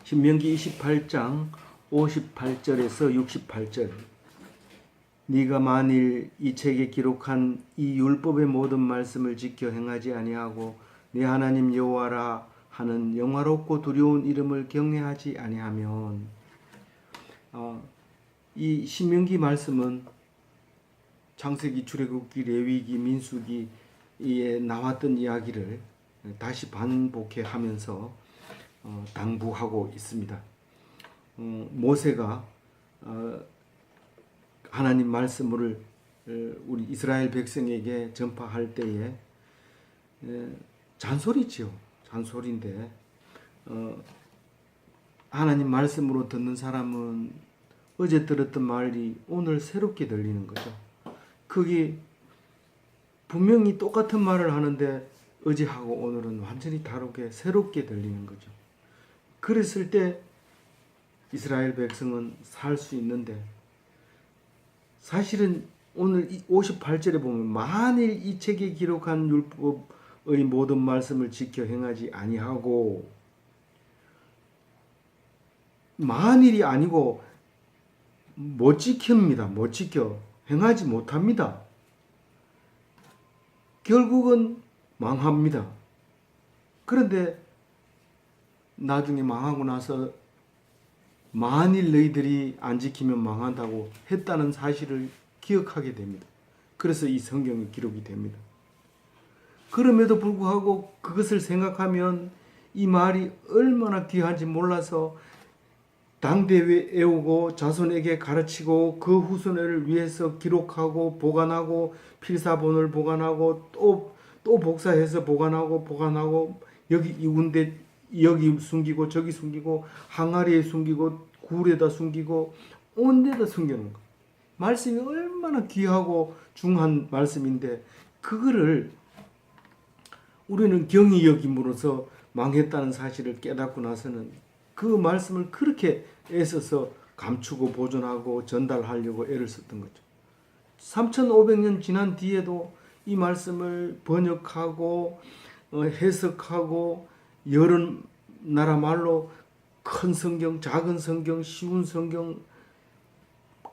신명기 28장 58절에서 68절. 네가 만일 이 책에 기록한 이 율법의 모든 말씀을 지켜 행하지 아니하고 네 하나님 여호와라 하는 영화롭고 두려운 이름을 경외하지 아니하면, 이 신명기 말씀은 창세기, 출애굽기, 레위기, 민수기에 나왔던 이야기를 다시 반복해 하면서 당부하고 있습니다. 모세가 하나님 말씀을 우리 이스라엘 백성에게 전파할 때에 잔소리지요. 잔소리인데 하나님 말씀으로 듣는 사람은 어제 들었던 말이 오늘 새롭게 들리는 거죠. 그게 분명히 똑같은 말을 하는데 어제하고 오늘은 완전히 다르게 새롭게 들리는 거죠. 그랬을 때 이스라엘 백성은 살 수 있는데, 사실은 오늘 58절에 보면 만일 이 책에 기록한 율법의 모든 말씀을 지켜 행하지 아니하고, 만일이 아니고 못 지킵니다. 못 지켜 행하지 못합니다. 결국은 망합니다. 그런데 나중에 망하고 나서 만일 너희들이 안 지키면 망한다고 했다는 사실을 기억하게 됩니다. 그래서 이 성경이 기록이 됩니다. 그럼에도 불구하고 그것을 생각하면 이 말이 얼마나 귀한지 몰라서 당대 외우고 자손에게 가르치고 그 후손을 위해서 기록하고 보관하고 필사본을 보관하고 또 복사해서 보관하고 여기 이 군데 여기 숨기고 저기 숨기고 항아리에 숨기고 굴에다 숨기고 온 데다 숨겨놓은 거. 말씀이 얼마나 귀하고 중요한 말씀인데 그거를 우리는 경히 여김으로써 망했다는 사실을 깨닫고 나서는 그 말씀을 그렇게 애써서 감추고 보존하고 전달하려고 애를 썼던 거죠. 3500년 지난 뒤에도 이 말씀을 번역하고 해석하고 여러 나라 말로 큰 성경, 작은 성경, 쉬운 성경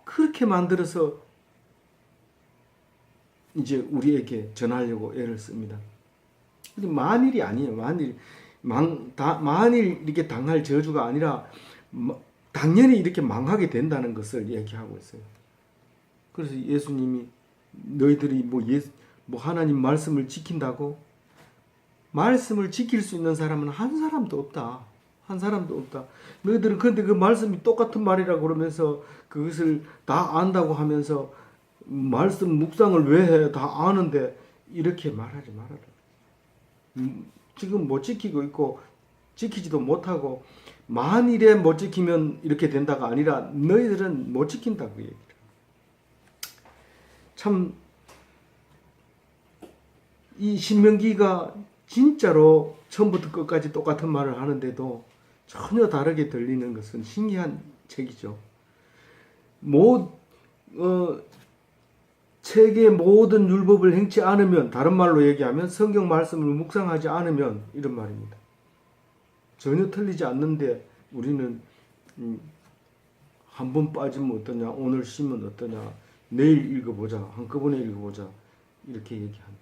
그렇게 만들어서 이제 우리에게 전하려고 애를 씁니다. 근데 만일이 아니에요. 만일 이렇게 당할 저주가 아니라 당연히 이렇게 망하게 된다는 것을 얘기하고 있어요. 그래서 예수님이 너희들이 뭐 하나님 말씀을 지킨다고? 말씀을 지킬 수 있는 사람은 한 사람도 없다. 한 사람도 없다. 너희들은 근데 그 말씀이 똑같은 말이라고 그러면서 그것을 다 안다고 하면서 말씀 묵상을 왜 해? 다 아는데 이렇게 말하지 말아라. 지금 못 지키고 있고 지키지도 못하고 만일에 못 지키면 이렇게 된다가 아니라 너희들은 못 지킨다고 얘기를. 참 이 신명기가 진짜로 처음부터 끝까지 똑같은 말을 하는데도 전혀 다르게 들리는 것은 신기한 책이죠. 책의 모든 율법을 행치 않으면, 다른 말로 얘기하면 성경 말씀을 묵상하지 않으면 이런 말입니다. 전혀 틀리지 않는데 우리는 한 번 빠지면 어떠냐, 오늘 쉬면 어떠냐, 내일 읽어보자, 한꺼번에 읽어보자 이렇게 얘기합니다.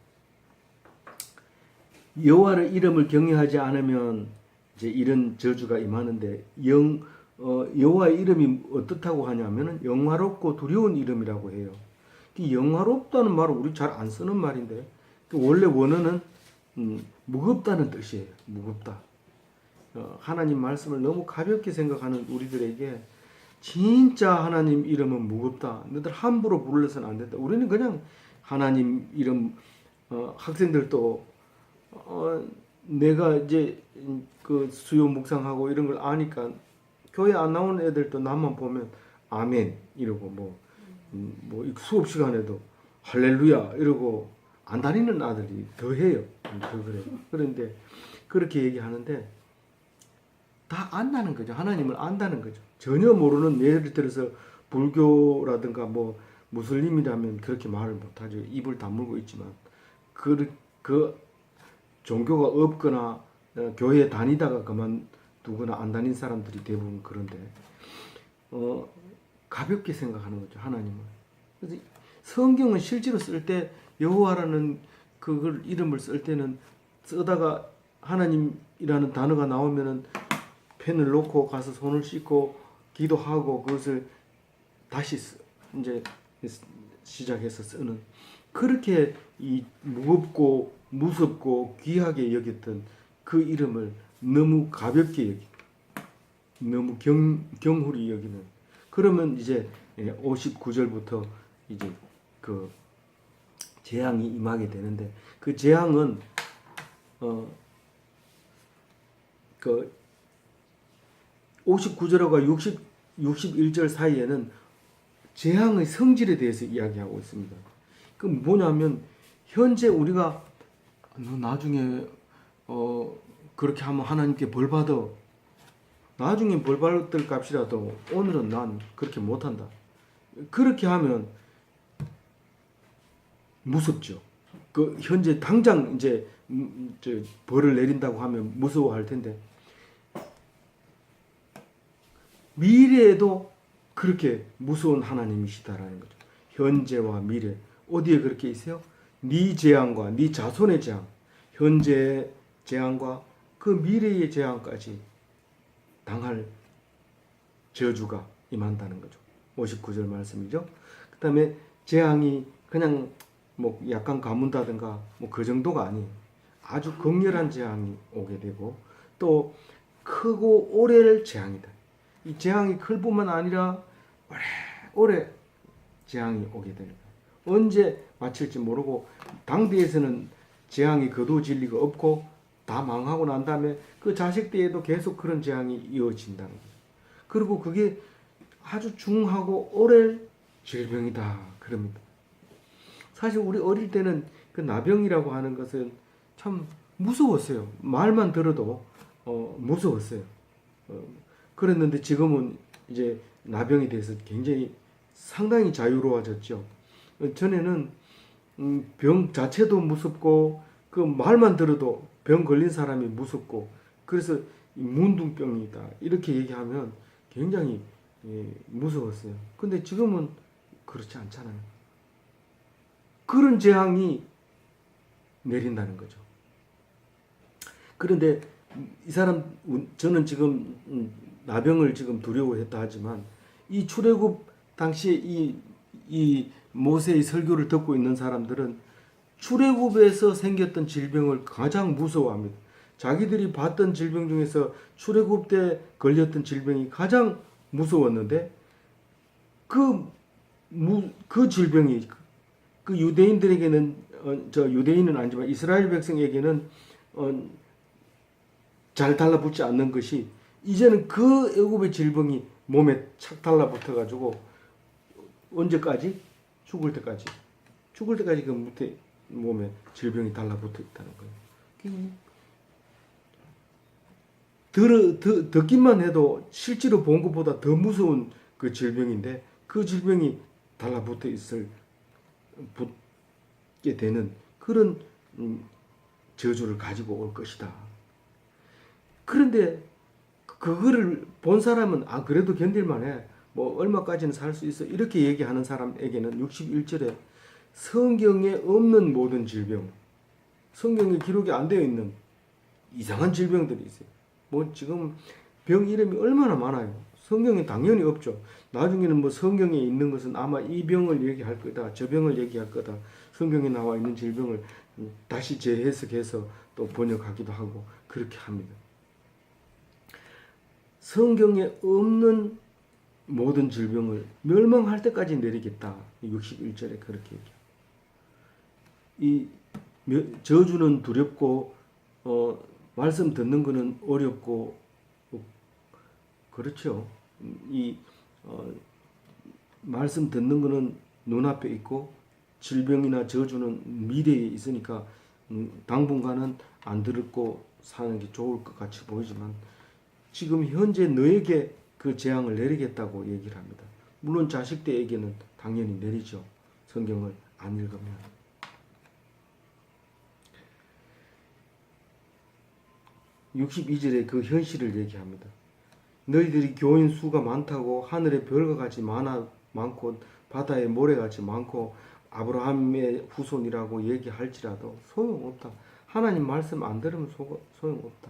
여호와의 이름을 경외하지 않으면 이제 이런 저주가 임하는데 여호와의 이름이 어떻다고 하냐면은 영화롭고 두려운 이름이라고 해요. 영화롭다는 말은 우리 잘 안 쓰는 말인데 원래 원어는 무겁다는 뜻이에요. 무겁다. 하나님 말씀을 너무 가볍게 생각하는 우리들에게 진짜 하나님 이름은 무겁다. 너희들 함부로 부르려서는 안 된다. 우리는 그냥 하나님 이름 학생들도 내가 이제 그 수요 묵상하고 이런 걸 아니까 교회 안 나오는 애들도 나만 보면 아멘 이러고 뭐 수업 시간에도 할렐루야 이러고 안 다니는 아들이 더 해요. 더 그래요. 그런데 그렇게 얘기하는데 다 안다는 거죠. 하나님을 안다는 거죠. 전혀 모르는, 예를 들어서 불교라든가 뭐 무슬림이라면 그렇게 말을 못하죠. 입을 다물고 있지만 그 종교가 없거나 교회 다니다가 그만 두거나 안 다닌 사람들이 대부분 그런데 가볍게 생각하는 거죠, 하나님을. 그래서 성경은 실제로 쓸 때 여호와라는 그걸 이름을 쓸 때는 쓰다가 하나님이라는 단어가 나오면은 펜을 놓고 가서 손을 씻고 기도하고 그것을 다시 이제 시작해서 쓰는, 그렇게 이 무겁고 무섭고 귀하게 여겼던 그 이름을 너무 가볍게 여기, 너무 경홀히 여기는. 그러면 이제 59절부터 이제 그 재앙이 임하게 되는데, 그 재앙은 그 59절과 61절 사이에는 재앙의 성질에 대해서 이야기하고 있습니다. 그 뭐냐면 현재 우리가 나중에 그렇게 하면 하나님께 벌 받아. 나중에 벌 받을 값이라도 오늘은 난 그렇게 못한다. 그렇게 하면 무섭죠. 그 현재 당장 이제 벌을 내린다고 하면 무서워할 텐데, 미래에도 그렇게 무서운 하나님이시다라는 거죠. 현재와 미래 어디에 그렇게 있어요? 네 재앙과 네 자손의 재앙, 현재의 재앙과 그 미래의 재앙까지 당할 저주가 임한다는 거죠. 59절 말씀이죠. 그 다음에 재앙이 그냥 뭐 약간 가문다든가 뭐 그 정도가 아니에요. 아주 극렬한 재앙이 오게 되고 또 크고 오래를 재앙이다. 이 재앙이 클 뿐만 아니라 오래 재앙이 오게 됩니다. 언제 마칠지 모르고 당대에서는 재앙이 거두어질 리가 없고 다 망하고 난 다음에 그 자식 때에도 계속 그런 재앙이 이어진다는 거죠. 그리고 그게 아주 중하고 오래 질병이다 그럽니다. 사실 우리 어릴 때는 그 나병이라고 하는 것은 참 무서웠어요. 말만 들어도 무서웠어요. 그랬는데 지금은 이제 나병에 대해서 굉장히 상당히 자유로워졌죠. 전에는 병 자체도 무섭고 그 말만 들어도 병 걸린 사람이 무섭고, 그래서 문둥병이다 이렇게 얘기하면 굉장히 무서웠어요. 근데 지금은 그렇지 않잖아요. 그런 재앙이 내린다는 거죠. 그런데 이 사람, 저는 지금 나병을 지금 두려워했다 하지만 이 출애굽 당시에 이 모세의 설교를 듣고 있는 사람들은 출애굽에서 생겼던 질병을 가장 무서워합니다. 자기들이 봤던 질병 중에서 출애굽 때 걸렸던 질병이 가장 무서웠는데 그 질병이 그 유대인들에게는 유대인은 아니지만 이스라엘 백성에게는 잘 달라붙지 않는 것이 이제는 그 애굽의 질병이 몸에 착 달라붙어 가지고 언제까지? 죽을 때까지 그 몸에 질병이 달라붙어 있다는 거예요. 듣기만 해도 실제로 본 것보다 더 무서운 그 질병인데 그 질병이 달라붙어 붙게 되는 그런 저주를 가지고 올 것이다. 그런데 그거를 본 사람은 그래도 견딜만해. 뭐 얼마까지는 살 수 있어. 이렇게 얘기하는 사람에게는 61절에 성경에 없는 모든 질병, 성경에 기록이 안 되어 있는 이상한 질병들이 있어요. 뭐 지금 병 이름이 얼마나 많아요. 성경에 당연히 없죠. 나중에는 뭐 성경에 있는 것은 아마 이 병을 얘기할 거다, 저 병을 얘기할 거다. 성경에 나와 있는 질병을 다시 재해석해서 또 번역하기도 하고 그렇게 합니다. 성경에 없는 모든 질병을 멸망할 때까지 내리겠다. 61절에 그렇게 얘기해요. 이 저주는 두렵고 말씀 듣는 거는 어렵고 그렇죠. 말씀 듣는 거는 눈앞에 있고 질병이나 저주는 미래에 있으니까 당분간은 안 들었고 사는 게 좋을 것 같이 보이지만 지금 현재 너에게 그 재앙을 내리겠다고 얘기를 합니다. 물론 자식 때에게는 당연히 내리죠. 성경을 안 읽으면. 62절에 그 현실을 얘기합니다. 너희들이 교인 수가 많다고 하늘의 별과 같이 많고 바다의 모래같이 많고 아브라함의 후손이라고 얘기할지라도 소용없다. 하나님 말씀 안 들으면 소용없다.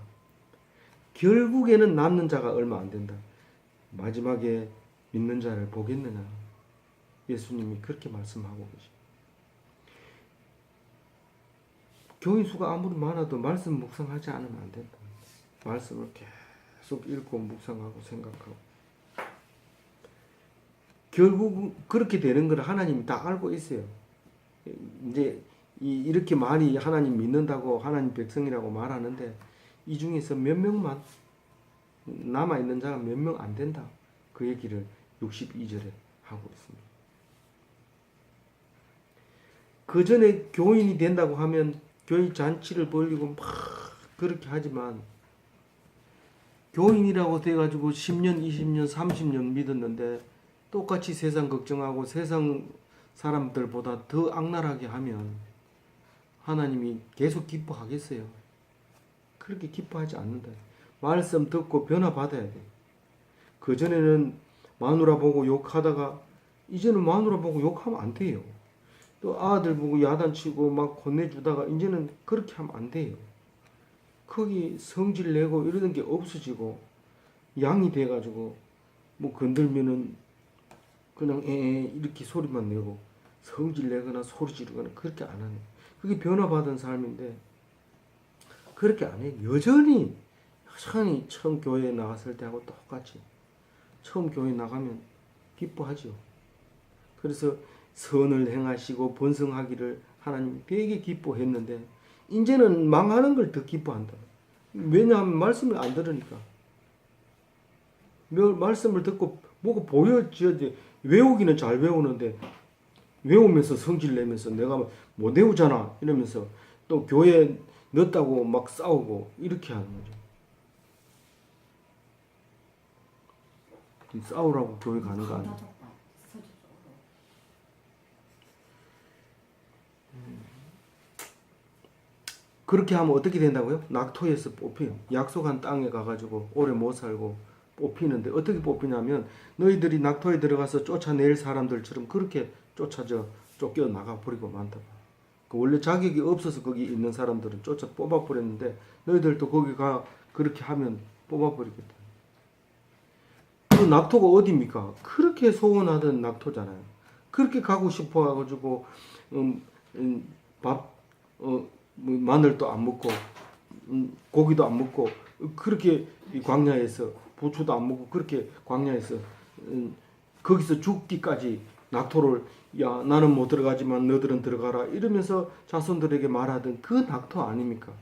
결국에는 남는 자가 얼마 안 된다. 마지막에 믿는 자를 보겠느냐. 예수님이 그렇게 말씀하고 계십니다. 교인 수가 아무리 많아도 말씀 묵상하지 않으면 안 된다. 말씀을 계속 읽고 묵상하고 생각하고. 결국 그렇게 되는 걸 하나님이 다 알고 있어요. 이제 이렇게 많이 하나님 믿는다고 하나님 백성이라고 말하는데 이 중에서 몇 명만 남아있는 자가 몇 명 안 된다. 그 얘기를 62절에 하고 있습니다. 그 전에 교인이 된다고 하면 교인 잔치를 벌리고 막 그렇게 하지만 교인이라고 돼가지고 10년, 20년, 30년 믿었는데 똑같이 세상 걱정하고 세상 사람들보다 더 악랄하게 하면 하나님이 계속 기뻐하겠어요? 그렇게 기뻐하지 않는다. 말씀 듣고 변화받아야 돼. 그전에는 마누라 보고 욕하다가 이제는 마누라 보고 욕하면 안 돼요. 또 아들 보고 야단치고 막 혼내주다가 이제는 그렇게 하면 안 돼요. 거기 성질 내고 이러는 게 없어지고 양이 돼가지고 뭐 건들면은 그냥 이렇게 소리만 내고 성질 내거나 소리 지르거나 그렇게 안 하네. 그게 변화받은 삶인데 그렇게 안 해. 여전히 처음 교회에 나갔을 때하고 똑같이 처음 교회 나가면 기뻐하죠. 그래서 선을 행하시고 번성하기를 하나님 되게 기뻐했는데 이제는 망하는 걸 더 기뻐한다. 왜냐하면 말씀을 안 들으니까. 말씀을 듣고 뭐가 보여줘야지. 외우기는 잘 외우는데 외우면서 성질 내면서 내가 못 외우잖아 이러면서 또 교회에 넣었다고 막 싸우고 이렇게 하는 거죠. 싸우라고 교회 가는 거 아니야. 그렇게 하면 어떻게 된다고요? 낙토에서 뽑혀요. 약속한 땅에 가가지고 오래 못 살고 뽑히는데 어떻게 뽑히냐면 너희들이 낙토에 들어가서 쫓아낼 사람들처럼 그렇게 쫓겨나가 버리고 많다. 원래 자격이 없어서 거기 있는 사람들은 쫓아 뽑아버렸는데 너희들도 거기 가 그렇게 하면 뽑아버리겠다. 그 낙토가 어디입니까? 그렇게 소원하던 낙토잖아요. 그렇게 가고 싶어가지고 마늘도 안 먹고 고기도 안 먹고 그렇게 이 광야에서 부추도 안 먹고 그렇게 광야에서 거기서 죽기까지 낙토를 야 나는 못 들어가지만 너들은 들어가라 이러면서 자손들에게 말하던 그 낙토 아닙니까?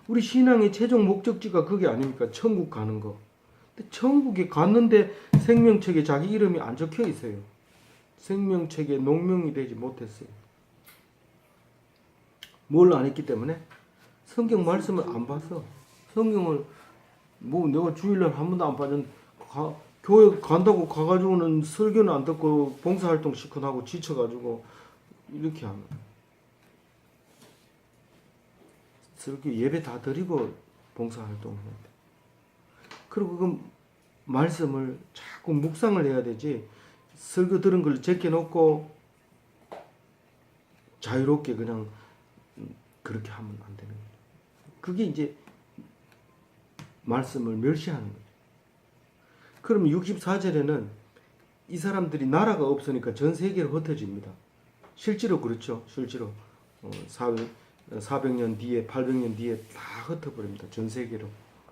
우리 신앙의 최종 목적지가 그게 아닙니까? 천국 가는 거. 근데 천국에 갔는데 생명책에 자기 이름이 안 적혀 있어요. 생명책에 농명이 되지 못했어요. 뭘 안 했기 때문에? 성경 말씀을 안 봐서. 성경을 뭐 내가 주일날 한 번도 안 빠졌는데 교회 간다고 가가지고는 설교는 안 듣고 봉사활동 시큰하고 지쳐가지고 이렇게 하면 설교 예배 다 드리고 봉사활동을 해야 돼. 그리고 그 말씀을 자꾸 묵상을 해야 되지 설교 들은 걸 제껴놓고 자유롭게 그냥 그렇게 하면 안 되는 거예요. 그게 이제 말씀을 멸시하는 거죠. 그럼 64절에는 이 사람들이 나라가 없으니까 전 세계로 흩어집니다. 실제로 그렇죠. 실제로 400년 뒤에 800년 뒤에 다 흩어버립니다. 전 세계로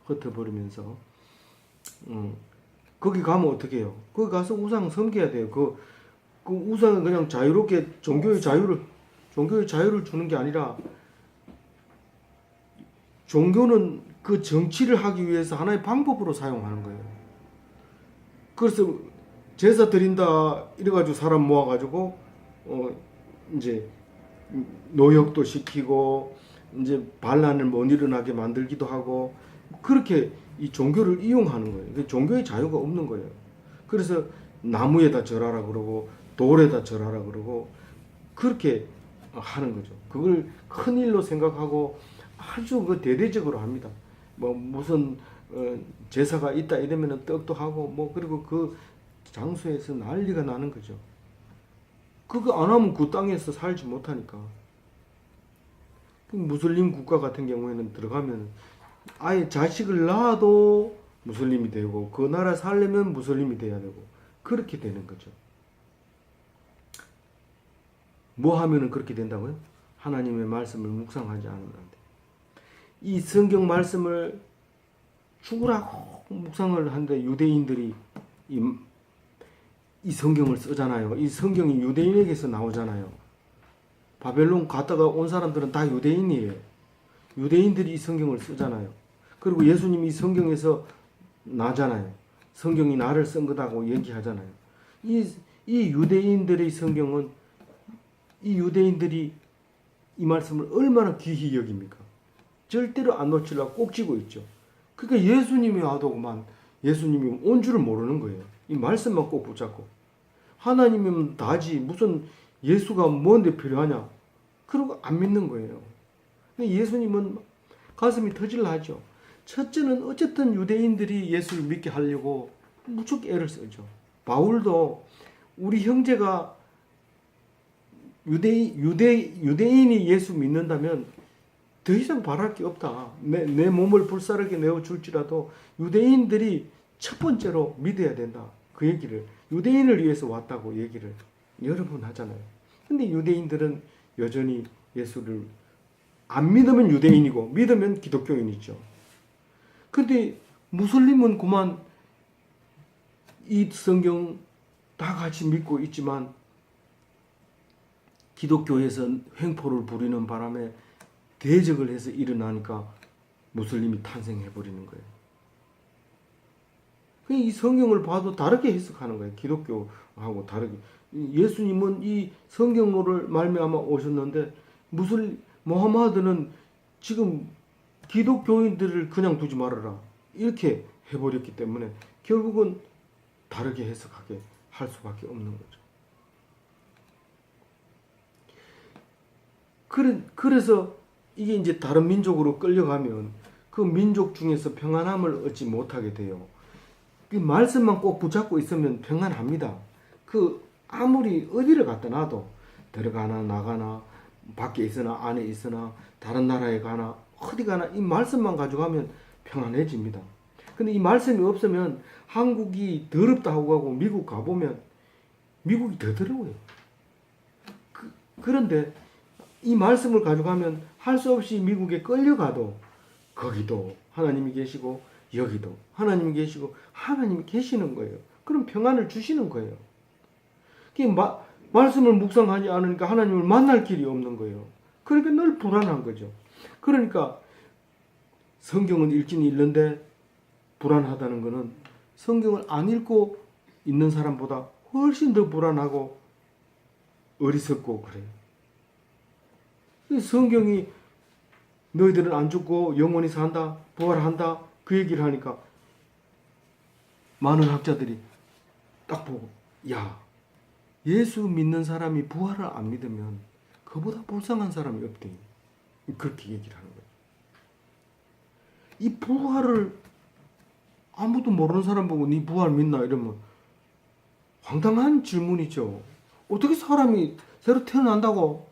흩어버리면서 거기 가면 어떻게 해요? 거기 가서 우상 섬겨야 돼요. 그 우상은 그냥 자유롭게 종교의 자유를 주는 게 아니라 종교는 그 정치를 하기 위해서 하나의 방법으로 사용하는 거예요. 그래서 제사 드린다 이래가지고 사람 모아가지고 이제 노역도 시키고 이제 반란을 못 일어나게 만들기도 하고 그렇게 이 종교를 이용하는 거예요. 종교의 자유가 없는 거예요. 그래서 나무에다 절하라 그러고 돌에다 절하라 그러고 그렇게 하는 거죠. 그걸 큰 일로 생각하고 아주 그 대대적으로 합니다. 뭐 무슨 제사가 있다 이러면은 떡도 하고 뭐 그리고 그 장소에서 난리가 나는 거죠. 그거 안 하면 그 땅에서 살지 못하니까. 무슬림 국가 같은 경우에는 들어가면 아예 자식을 낳아도 무슬림이 되고 그 나라 살려면 무슬림이 돼야 되고 그렇게 되는 거죠. 뭐 하면은 그렇게 된다고요? 하나님의 말씀을 묵상하지 않으면 안 돼. 이 성경 말씀을 죽으라고 묵상을 하는데 유대인들이 이 성경을 쓰잖아요. 이 성경이 유대인에게서 나오잖아요. 바벨론 갔다가 온 사람들은 다 유대인이에요. 유대인들이 이 성경을 쓰잖아요. 그리고 예수님이 이 성경에서 나잖아요. 성경이 나를 쓴 거다고 얘기하잖아요. 이 유대인들의 성경은 이 유대인들이 이 말씀을 얼마나 귀히 여깁니까? 절대로 안 놓치려고 꼭 쥐고 있죠. 그러니까 예수님이 와도만 예수님이 온 줄을 모르는 거예요. 이 말씀만 꼭 붙잡고. 하나님이면 다지 무슨 예수가 뭔데 필요하냐? 그러고 안 믿는 거예요. 예수님은 가슴이 터질라 하죠. 첫째는 어쨌든 유대인들이 예수를 믿게 하려고 무척 애를 쓰죠. 바울도 우리 형제가 유대인이 예수 믿는다면 더 이상 바랄 게 없다. 내 몸을 불사르게 내어줄지라도 유대인들이 첫 번째로 믿어야 된다. 그 얘기를 유대인을 위해서 왔다고 얘기를 여러 번 하잖아요. 근데 유대인들은 여전히 예수를 안 믿으면 유대인이고 믿으면 기독교인이죠. 근데 무슬림은 그만 이 성경 다 같이 믿고 있지만 기독교에서 횡포를 부리는 바람에 대적을 해서 일어나니까 무슬림이 탄생해버리는 거예요. 이 성경을 봐도 다르게 해석하는 거예요. 기독교하고 다르게. 예수님은 이 성경으로를 말미암아 오셨는데 모하마드는 지금 기독교인들을 그냥 두지 말아라 이렇게 해버렸기 때문에 결국은 다르게 해석하게 할 수밖에 없는 거죠. 그래서 이게 이제 다른 민족으로 끌려가면 그 민족 중에서 평안함을 얻지 못하게 돼요. 그 말씀만 꼭 붙잡고 있으면 평안합니다. 그 아무리 어디를 갖다 놔도 들어가나 나가나 밖에 있으나 안에 있으나 다른 나라에 가나 어디 가나 이 말씀만 가져가면 평안해집니다. 근데 이 말씀이 없으면 한국이 더럽다 하고 가고 미국 가보면 미국이 더 더러워요. 그런데 이 말씀을 가져가면 할 수 없이 미국에 끌려가도 거기도 하나님이 계시고 여기도 하나님이 계시고 하나님이 계시는 거예요. 그럼 평안을 주시는 거예요. 말씀을 묵상하지 않으니까 하나님을 만날 길이 없는 거예요. 그러니까 늘 불안한 거죠. 그러니까 성경은 읽긴 읽는데 불안하다는 것은 성경을 안 읽고 있는 사람보다 훨씬 더 불안하고 어리석고 그래요. 성경이 너희들은 안 죽고 영원히 산다, 부활한다 그 얘기를 하니까 많은 학자들이 딱 보고 야 예수 믿는 사람이 부활을 안 믿으면 그보다 불쌍한 사람이 없대. 그렇게 얘기를 하는 거예요. 이 부활을 아무도 모르는 사람 보고 네 부활 믿나 이러면 황당한 질문이죠. 어떻게 사람이 새로 태어난다고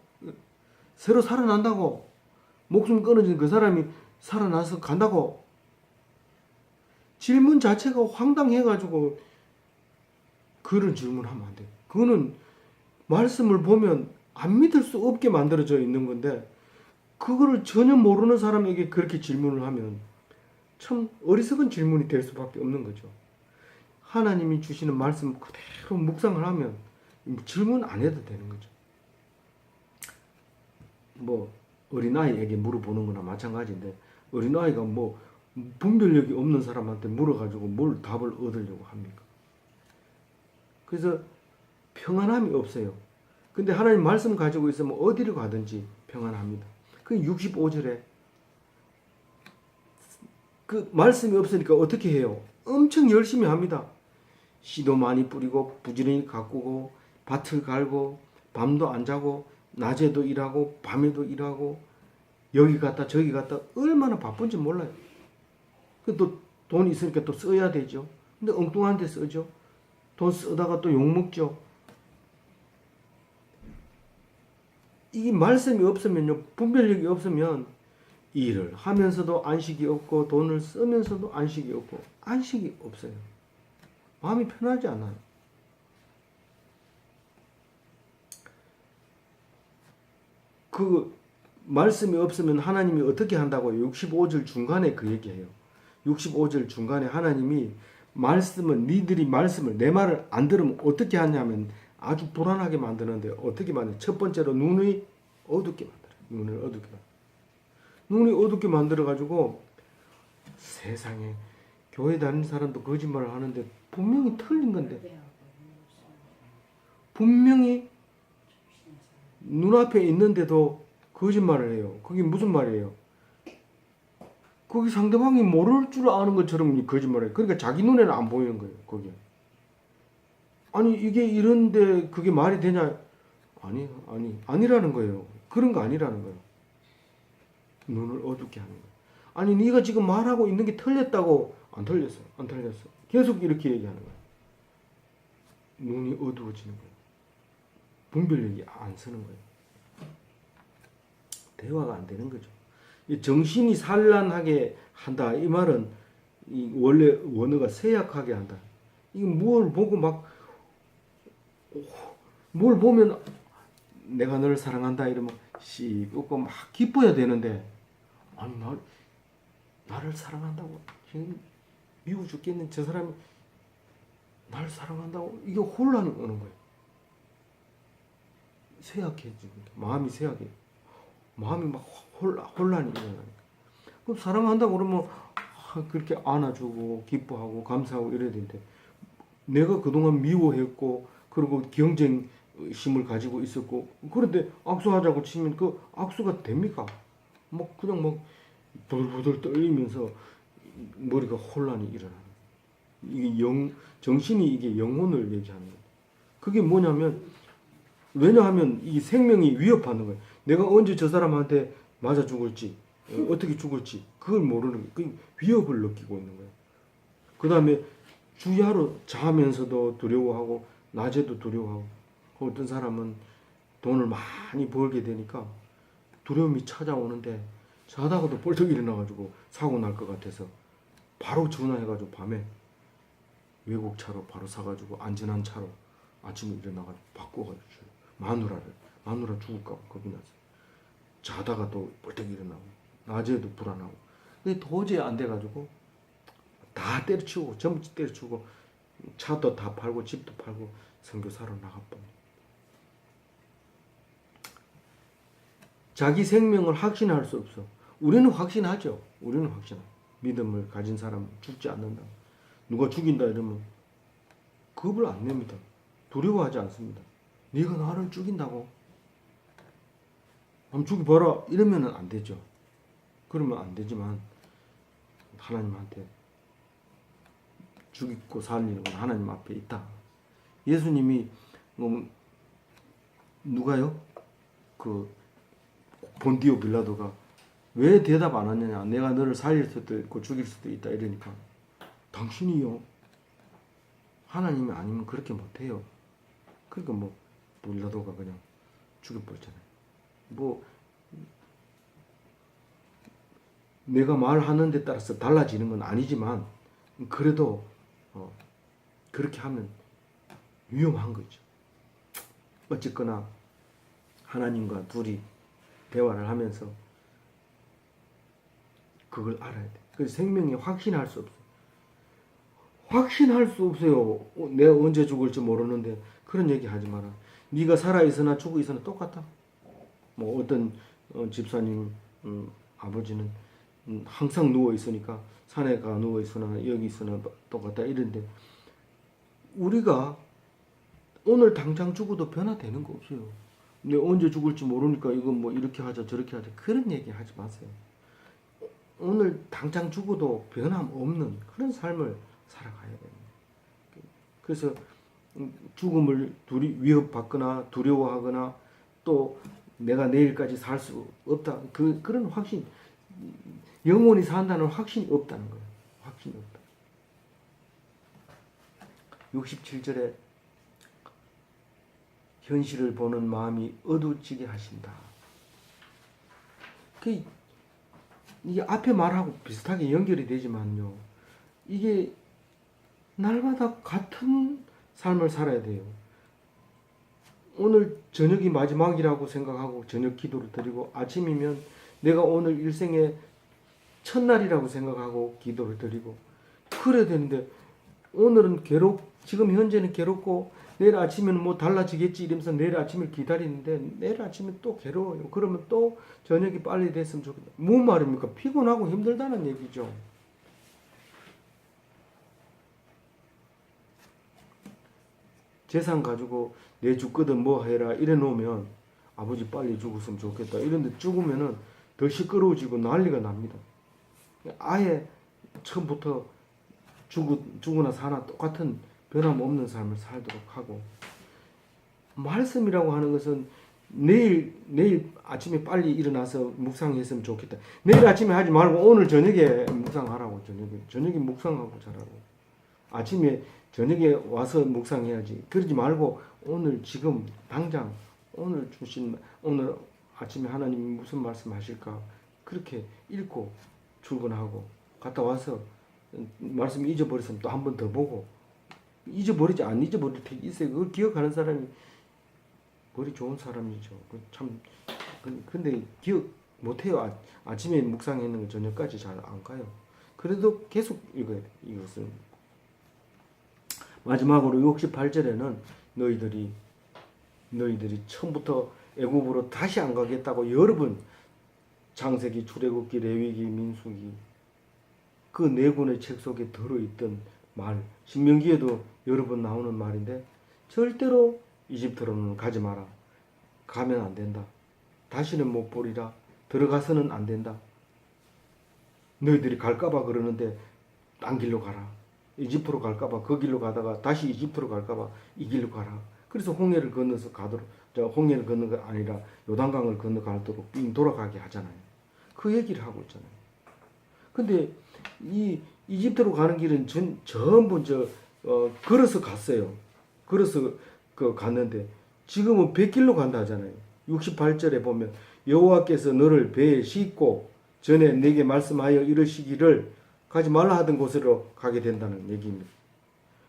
새로 살아난다고 목숨 끊어진 그 사람이 살아나서 간다고 질문 자체가 황당해가지고 그런 질문하면 안 돼. 그거는 말씀을 보면 안 믿을 수 없게 만들어져 있는 건데 그거를 전혀 모르는 사람에게 그렇게 질문을 하면 참 어리석은 질문이 될 수밖에 없는 거죠. 하나님이 주시는 말씀 그대로 묵상을 하면 질문 안 해도 되는 거죠. 뭐 어린아이에게 물어보는 거나 마찬가지인데 어린아이가 뭐 분별력이 없는 사람한테 물어가지고 뭘 답을 얻으려고 합니까? 그래서 평안함이 없어요. 근데 하나님 말씀 가지고 있으면 어디를 가든지 평안합니다. 그 65절에 그 말씀이 없으니까 어떻게 해요? 엄청 열심히 합니다. 씨도 많이 뿌리고 부지런히 가꾸고 밭을 갈고 밤도 안 자고 낮에도 일하고 밤에도 일하고 여기 갔다 저기 갔다 얼마나 바쁜지 몰라요. 또 돈이 있으니까 또 써야 되죠. 근데 엉뚱한 데 쓰죠. 돈 쓰다가 또 욕먹죠. 이 말씀이 없으면요, 분별력이 없으면 일을 하면서도 안식이 없고 돈을 쓰면서도 안식이 없고 안식이 없어요. 마음이 편하지 않아요. 그 말씀이 없으면 하나님이 어떻게 한다고요? 65절 중간에 그 얘기해요. 65절 중간에 하나님이 말씀은 니들이 말씀을 내 말을 안 들으면 어떻게 하냐면 아주 불안하게 만드는데 어떻게 만드냐? 첫 번째로 눈이 어둡게 만들어요. 눈을 어둡게 만들어요. 눈이 어둡게 만들어 가지고 세상에 교회 다니는 사람도 거짓말을 하는데 분명히 틀린 건데 분명히 눈앞에 있는데도 거짓말을 해요. 그게 무슨 말이에요? 거기 상대방이 모를 줄 아는 것처럼 거짓말을 해요. 그러니까 자기 눈에는 안 보이는 거예요. 거기에. 아니 이게 이런데 그게 말이 되냐? 아니라는 거예요. 그런 거 아니라는 거예요. 눈을 어둡게 하는 거예요. 아니 네가 지금 말하고 있는 게 틀렸다고. 안 틀렸어. 계속 이렇게 얘기하는 거예요. 눈이 어두워지는 거예요. 분별력이 안 서는 거예요. 대화가 안 되는 거죠. 정신이 산란하게 한다. 이 말은 원래 원어가 쇠약하게 한다. 이거 뭘 보고 뭘 보면 내가 너를 사랑한다 이러면 씩 웃고 막 기뻐야 되는데 아니 나를 사랑한다고 지금 미워 죽겠는 저 사람이 나를 사랑한다고 이게 혼란이 오는 거예요. 쇠약해지는 마음이 쇠약해. 마음이 막 혼란이 일어나니까. 그럼 사랑한다고 그러면 그렇게 안아주고 기뻐하고 감사하고 이래야 되는데 내가 그동안 미워했고 그리고 경쟁심을 가지고 있었고 그런데 악수하자고 치면 그 악수가 됩니까? 그냥 부들부들 떨리면서 머리가 혼란이 일어나는 이게 정신이 이게 영혼을 얘기하는 거예요. 그게 뭐냐면 왜냐하면 이 생명이 위협하는 거예요. 내가 언제 저 사람한테 맞아 죽을지 어떻게 죽을지 그걸 모르는 거예요. 그 위협을 느끼고 있는 거예요. 그 다음에 주야로 자면서도 두려워하고 낮에도 두려워하고 어떤 사람은 돈을 많이 벌게 되니까 두려움이 찾아오는데 자다가도 벌떡 일어나가지고 사고 날 것 같아서 바로 전화해가지고 밤에 외국 차로 바로 사가지고 안전한 차로 아침에 일어나가지고 바꿔가지고 줘요. 마누라 죽을까 봐 겁이 나서 자다가 또 벌떡 일어나고 낮에도 불안하고 근데 도저히 안 돼가지고 다 때려치우고 전부 때려치우고 차도 다 팔고 집도 팔고 선교사로 나가봅니다. 자기 생명을 확신할 수 없어. 우리는 확신하죠. 우리는 확신하죠. 믿음을 가진 사람은 죽지 않는다. 누가 죽인다 이러면 겁을 안 냅니다. 두려워하지 않습니다. 네가 나를 죽인다고? 한번 죽여봐라 이러면 안 되죠. 그러면 안 되지만 하나님한테 죽이고 살리는 건 하나님 앞에 있다. 예수님이 누가요? 그 본디오 빌라도가 왜 대답 안 하느냐? 내가 너를 살릴 수도 있고 죽일 수도 있다 이러니까 당신이요. 하나님이 아니면 그렇게 못해요. 그러니까 빌라도가 그냥 죽여버렸잖아요. 내가 말하는 데 따라서 달라지는 건 아니지만 그래도 그렇게 하면 위험한 거죠. 어쨌거나 하나님과 둘이 대화를 하면서 그걸 알아야 돼. 그래서 생명이 확신할 수 없어요. 확신할 수 없어요. 내가 언제 죽을지 모르는데 그런 얘기 하지 마라. 네가 살아있으나 죽어있으나 똑같다. 어떤 집사님 아버지는 항상 누워있으니까 산에 가 누워있으나 여기 있으나 똑같다 이런데 우리가 오늘 당장 죽어도 변화되는 거 없어요. 내가 언제 죽을지 모르니까 이건 이렇게 하자 저렇게 하자 그런 얘기 하지 마세요. 오늘 당장 죽어도 변함 없는 그런 삶을 살아가야 됩니다. 그래서 죽음을 위협받거나 두려워하거나 또 내가 내일까지 살 수 없다 그런 확신 영원히 산다는 확신이 없다는 거예요. 힘이 없다. 67절에 현실을 보는 마음이 어두워지게 하신다. 이게 앞에 말하고 비슷하게 연결이 되지만요. 이게 날마다 같은 삶을 살아야 돼요. 오늘 저녁이 마지막이라고 생각하고 저녁 기도를 드리고, 아침이면 내가 오늘 일생의 첫날이라고 생각하고 기도를 드리고 그래야 되는데, 오늘은 지금 현재는 괴롭고 내일 아침에는 뭐 달라지겠지 이러면서 내일 아침을 기다리는데 내일 아침에 또 괴로워요. 그러면 또 저녁이 빨리 됐으면 좋겠다. 뭔 말입니까? 피곤하고 힘들다는 얘기죠. 재산 가지고 내 죽거든 뭐 해라 이래 놓으면 아버지 빨리 죽었으면 좋겠다. 이런데 죽으면은 더 시끄러워지고 난리가 납니다. 아예 처음부터 죽으나 사나 똑같은 변함없는 삶을 살도록 하고, 말씀이라고 하는 것은 내일 아침에 빨리 일어나서 묵상했으면 좋겠다. 내일 아침에 하지 말고 오늘 저녁에 묵상하라고. 저녁에 묵상하고 자라고. 아침에 저녁에 와서 묵상해야지. 그러지 말고 오늘 지금 당장 오늘 아침에 하나님이 무슨 말씀 하실까 그렇게 읽고 출근하고 갔다 와서 말씀 잊어버렸으면 또 한 번 더 보고, 잊어버리지 안 잊어버릴 테 있어요. 그걸 기억하는 사람이 머리 좋은 사람이죠. 참 근데 기억 못해요. 아침에 묵상했는 거 저녁까지 잘 안 가요. 그래도 계속 읽어야 돼. 이것은 마지막으로 68절에는 너희들이 처음부터 애굽으로 다시 안 가겠다고 여러 번 창세기, 출애굽기, 레위기, 민수기 그 네 권의 책 속에 들어있던 말, 신명기에도 여러 번 나오는 말인데, 절대로 이집트로는 가지 마라. 가면 안 된다. 다시는 못 보리라. 들어가서는 안 된다. 너희들이 갈까봐 그러는데 딴 길로 가라. 이집트로 갈까봐 그 길로 가다가 다시 이집트로 갈까봐 이 길로 가라. 그래서 홍해를 건너서 가도록, 홍해를 건너는 게 아니라 요단강을 건너가도록 빙 돌아가게 하잖아요. 그 얘기를 하고 있잖아요. 근데 이 이집트로 가는 길은 전부 걸어서 갔어요. 걸어서 갔는데 지금은 100길로 간다 하잖아요. 68절에 보면 여호와께서 너를 배에 싣고 전에 내게 말씀하여 이르시기를 가지 말라 하던 곳으로 가게 된다는 얘기입니다.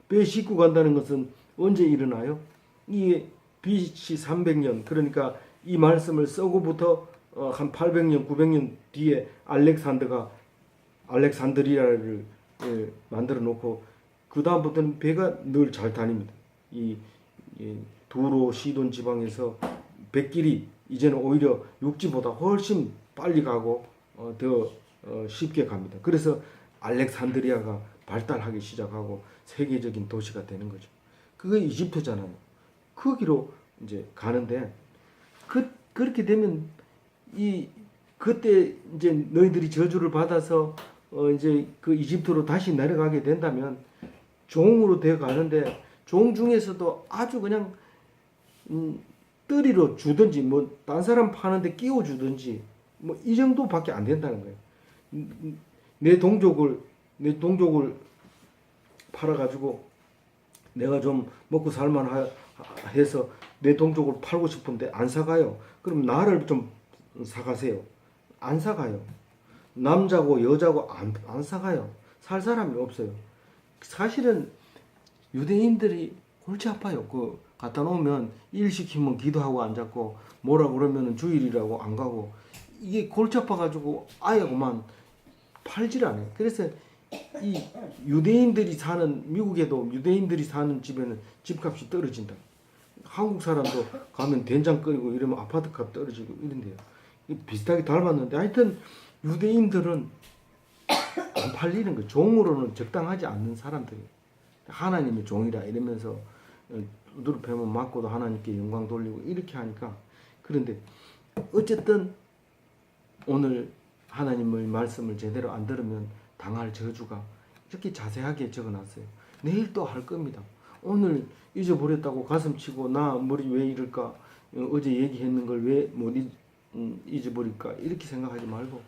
배에 싣고 간다는 것은 언제 일어나요? 이 BC 300년, 그러니까 이 말씀을 쓰고부터 한 800년, 900년 뒤에 알렉산드리아를 만들어 놓고 그 다음부터는 배가 늘 잘 다닙니다. 이 두로 시돈 지방에서 백길이 이제는 오히려 육지보다 훨씬 빨리 가고 더 쉽게 갑니다. 그래서 알렉산드리아가 발달하기 시작하고 세계적인 도시가 되는 거죠. 그게 이집트잖아요. 거기로 이제 가는데 그렇게 되면 그때 이제 너희들이 저주를 받아서 이제 그 이집트로 다시 내려가게 된다면 종으로 되어 가는데, 종 중에서도 아주 그냥 뜨리로 주든지 뭐 딴 사람 파는데 끼워 주든지 뭐 이 정도밖에 안 된다는 거예요. 내 동족을 팔아 가지고 내가 좀 먹고 살만 해서 내 동족을 팔고 싶은데 안 사가요. 그럼 나를 좀 사가세요. 안 사가요. 남자고 여자고 안 사가요. 살 사람이 없어요. 사실은 유대인들이 골치 아파요. 갖다 놓으면 일 시키면 기도하고 앉았고 뭐라 그러면 주일이라고 안 가고, 이게 골치 아파가지고 아예 그만 팔질 않아요. 그래서 이 미국에도 유대인들이 사는 집에는 집값이 떨어진다. 한국 사람도 가면 된장 끓이고 이러면 아파트 값 떨어지고 이런데요. 비슷하게 닮았는데, 하여튼 유대인들은 안 팔리는 거예요. 종으로는 적당하지 않는 사람들이에요. 하나님의 종이라 이러면서 두드러 패면 맞고도 하나님께 영광 돌리고 이렇게 하니까. 그런데 어쨌든 오늘 하나님의 말씀을 제대로 안 들으면 당할 저주가 이렇게 자세하게 적어놨어요. 내일 또 할 겁니다. 오늘 잊어버렸다고 가슴치고 나 머리 왜 이럴까, 어제 얘기했는 걸 왜 못 잊어버릴까 이렇게 생각하지 말고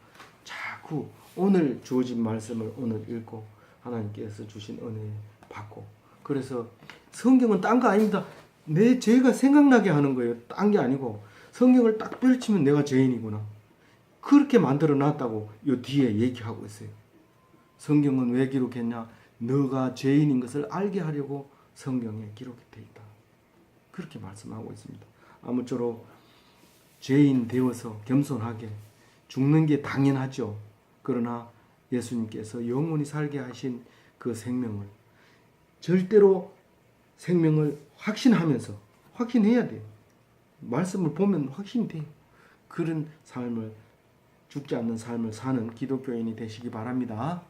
자꾸 오늘 주어진 말씀을 오늘 읽고 하나님께서 주신 은혜 받고. 그래서 성경은 딴 거 아닙니다. 내 죄가 생각나게 하는 거예요. 딴 게 아니고 성경을 딱 펼치면 내가 죄인이구나. 그렇게 만들어 놨다고 요 뒤에 얘기하고 있어요. 성경은 왜 기록했냐? 너가 죄인인 것을 알게 하려고 성경에 기록이 되어 있다. 그렇게 말씀하고 있습니다. 아무쪼록 죄인 되어서 겸손하게 죽는 게 당연하죠. 그러나 예수님께서 영원히 살게 하신 그 생명을 절대로 생명을 확신하면서 확신해야 돼요. 말씀을 보면 확신이 돼요. 그런 삶을 죽지 않는 삶을 사는 기독교인이 되시기 바랍니다.